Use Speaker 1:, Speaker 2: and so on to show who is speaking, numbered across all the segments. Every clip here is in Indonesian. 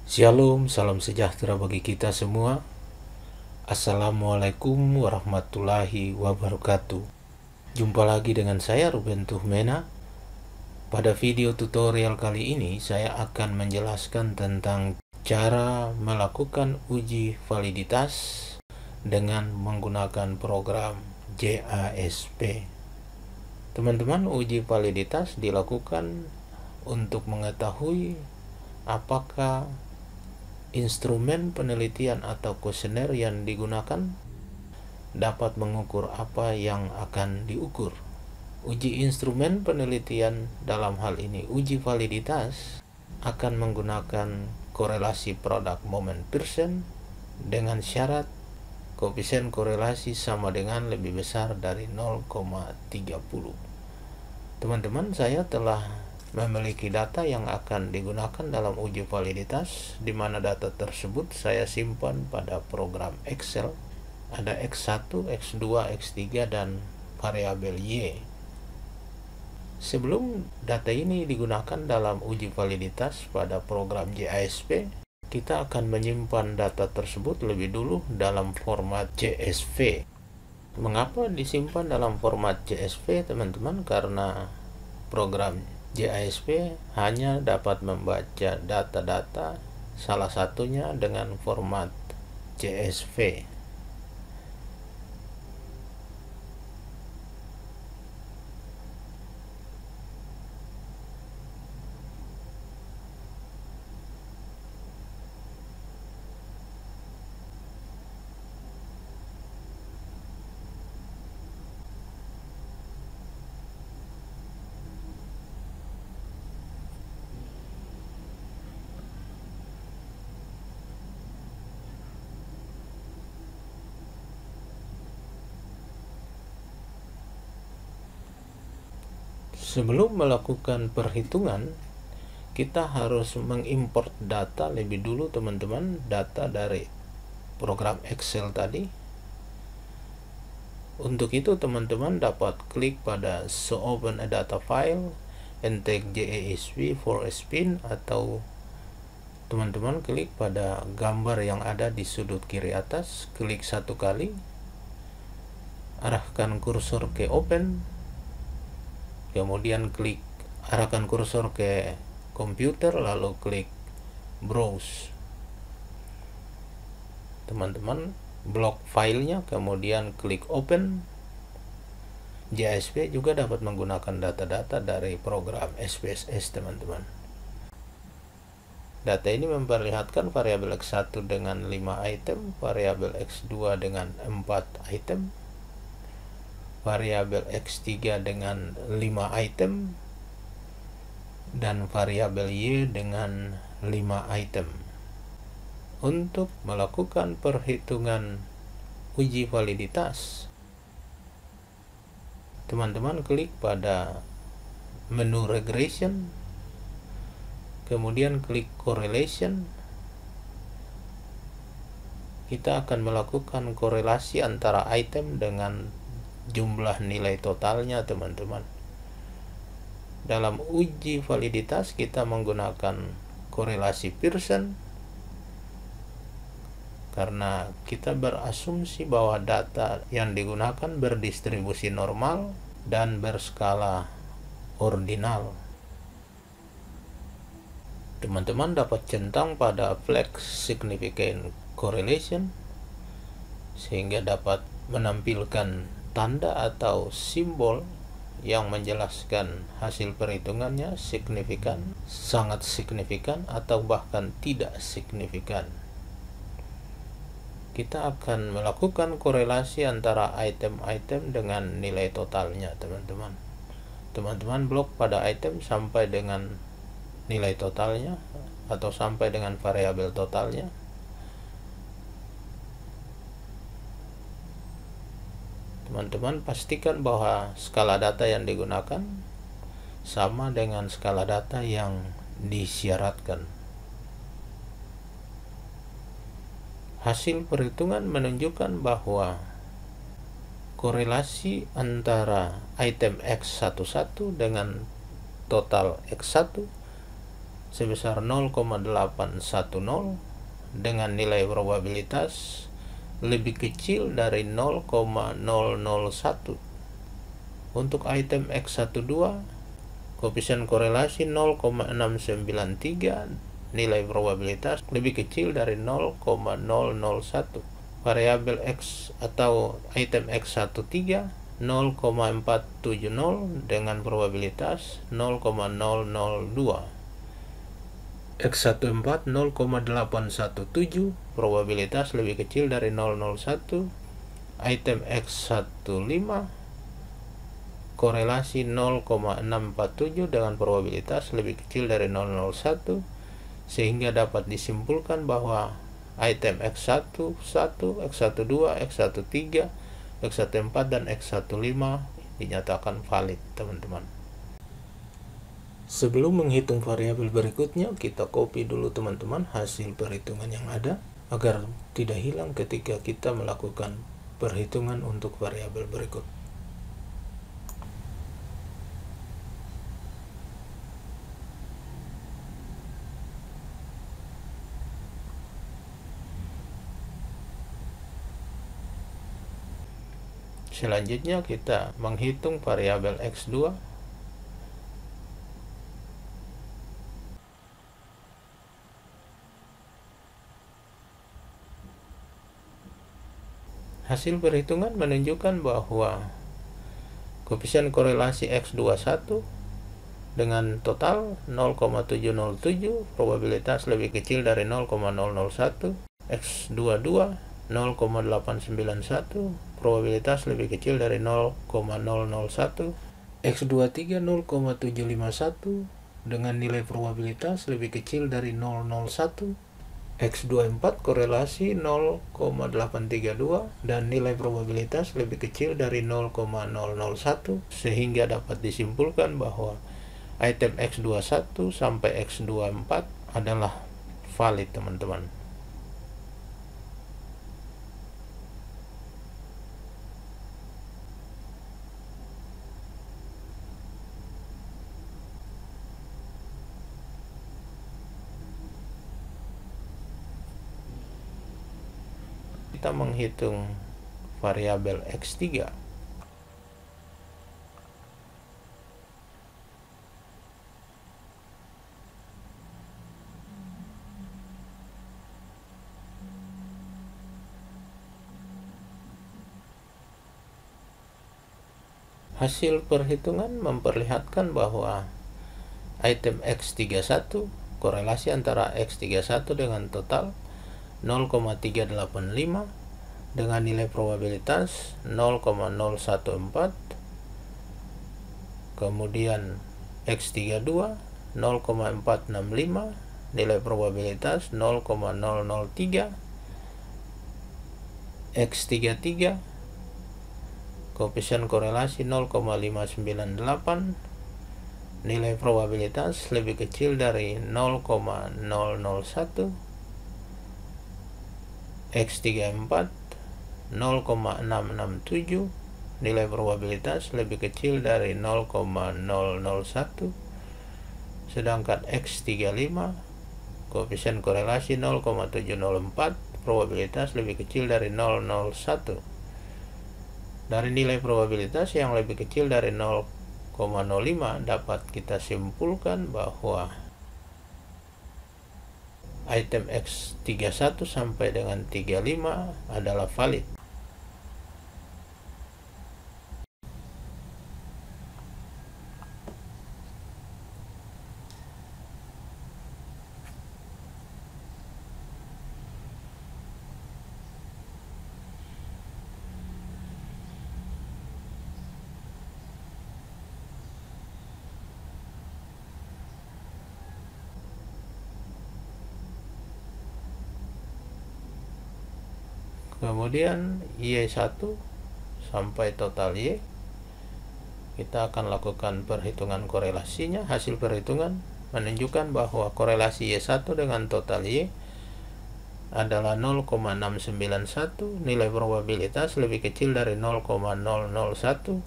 Speaker 1: Shalom, salam sejahtera bagi kita semua. Assalamualaikum warahmatullahi wabarakatuh. Jumpa lagi dengan saya Ruben Tuhmena. Pada video tutorial kali ini saya akan menjelaskan tentang cara melakukan uji validitas dengan menggunakan program JASP. Teman-teman, uji validitas dilakukan untuk mengetahui apakah instrumen penelitian atau kuesioner yang digunakan dapat mengukur apa yang akan diukur. Uji instrumen penelitian dalam hal ini uji validitas akan menggunakan korelasi produk moment Pearson dengan syarat koefisien korelasi sama dengan lebih besar dari 0,30. Teman-teman, saya telah memiliki data yang akan digunakan dalam uji validitas, di mana data tersebut saya simpan pada program Excel. Ada X1, X2, X3, dan variabel Y. Sebelum data ini digunakan dalam uji validitas pada program JASP, kita akan menyimpan data tersebut lebih dulu dalam format CSV. Mengapa disimpan dalam format CSV, teman-teman? Karena program JASP hanya dapat membaca data-data, salah satunya dengan format CSV. Sebelum melakukan perhitungan, kita harus mengimport data lebih dulu, teman-teman, data dari program Excel tadi. Untuk itu teman-teman dapat klik pada Show Open a Data File and take JASP for a spin, atau teman-teman klik pada gambar yang ada di sudut kiri atas, klik satu kali, arahkan kursor ke Open, kemudian klik arahkan kursor ke komputer, lalu klik Browse. Teman-teman blok filenya, kemudian klik Open. JASP juga dapat menggunakan data-data dari program SPSS, teman-teman. Data ini memperlihatkan variabel X1 dengan 5 item, variabel X2 dengan 4 item, variabel X3 dengan 5 item, dan variabel Y dengan 5 item. Untuk melakukan perhitungan uji validitas, teman-teman klik pada menu regression, kemudian klik correlation. Kita akan melakukan korelasi antara item dengan jumlah nilai totalnya, teman-teman. Dalam uji validitas kita menggunakan korelasi Pearson karena kita berasumsi bahwa data yang digunakan berdistribusi normal dan berskala ordinal. Teman-teman dapat centang pada flag significant correlation sehingga dapat menampilkan tanda atau simbol yang menjelaskan hasil perhitungannya signifikan, sangat signifikan, atau bahkan tidak signifikan. Kita akan melakukan korelasi antara item-item dengan nilai totalnya, teman-teman. Teman-teman blok pada item sampai dengan nilai totalnya atau sampai dengan variabel totalnya. Teman-teman pastikan bahwa skala data yang digunakan sama dengan skala data yang disyaratkan. Hasil perhitungan menunjukkan bahwa korelasi antara item X11 dengan total X1 sebesar 0,810 dengan nilai probabilitas lebih kecil dari 0,001. Untuk item X12, koefisien korelasi 0,693, nilai probabilitas lebih kecil dari 0,001. Variabel X atau item X13 0,470 dengan probabilitas 0,002. X14 0,817, probabilitas lebih kecil dari 001. Item X15 korelasi 0,647 dengan probabilitas lebih kecil dari 001, sehingga dapat disimpulkan bahwa item X11, X12, X13, X14 dan X15 dinyatakan valid, teman-teman. Sebelum menghitung variabel berikutnya, kita copy dulu teman-teman hasil perhitungan yang ada agar tidak hilang ketika kita melakukan perhitungan untuk variabel berikut. Selanjutnya kita menghitung variabel X2. Hasil perhitungan menunjukkan bahwa koefisien korelasi X21 dengan total 0,707, probabilitas lebih kecil dari 0,001. X22 0,891, probabilitas lebih kecil dari 0,001. X23 0,751 dengan nilai probabilitas lebih kecil dari 001. X24 korelasi 0,832 dan nilai probabilitas lebih kecil dari 0,001, sehingga dapat disimpulkan bahwa item X21 sampai X24 adalah valid, teman-teman. Kita menghitung variabel X3. Hasil perhitungan memperlihatkan bahwa item X31, korelasi antara X31 dengan total 0,385 dengan nilai probabilitas 0,014. Kemudian X32 0,465, nilai probabilitas 0,003. X33 koefisien korelasi 0,598, nilai probabilitas lebih kecil dari 0,001. X34 0,667, nilai probabilitas lebih kecil dari 0,001. Sedangkan X35 koefisien korelasi 0,704, probabilitas lebih kecil dari 0,01. Dari nilai probabilitas yang lebih kecil dari 0,05 dapat kita simpulkan bahwa item X31 sampai dengan 35 adalah valid. Kemudian Y1 sampai total Y, kita akan lakukan perhitungan korelasinya. Hasil perhitungan menunjukkan bahwa korelasi Y1 dengan total Y adalah 0,691, nilai probabilitas lebih kecil dari 0,001.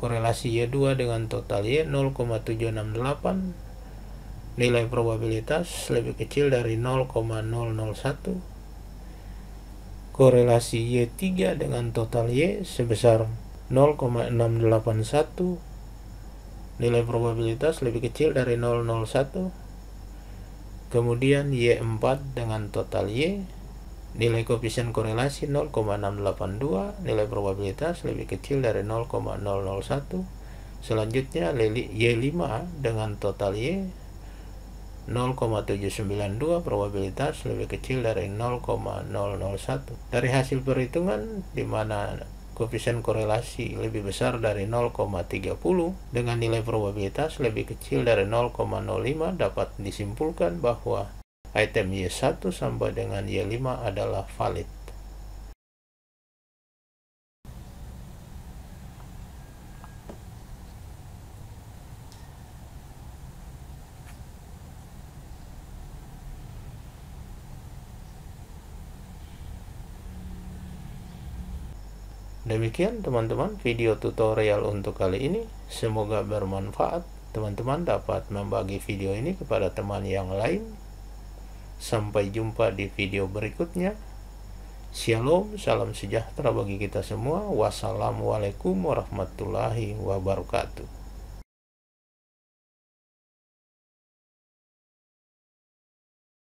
Speaker 1: korelasi Y2 dengan total Y 0,768, nilai probabilitas lebih kecil dari 0,001. Korelasi Y3 dengan total Y sebesar 0,681, nilai probabilitas lebih kecil dari 0,01. Kemudian Y4 dengan total Y, nilai koefisien korelasi 0,682, nilai probabilitas lebih kecil dari 0,001. Selanjutnya Y5 dengan total Y 0,792, probabilitas lebih kecil dari 0,001. Dari hasil perhitungan di mana koefisien korelasi lebih besar dari 0,30 dengan nilai probabilitas lebih kecil dari 0,05, dapat disimpulkan bahwa item Y1 sampai dengan Y5 adalah valid. Demikian teman-teman video tutorial untuk kali ini. Semoga bermanfaat. Teman-teman dapat membagi video ini kepada teman yang lain. Sampai jumpa di video berikutnya. Shalom, salam sejahtera bagi kita semua. Wassalamualaikum warahmatullahi wabarakatuh.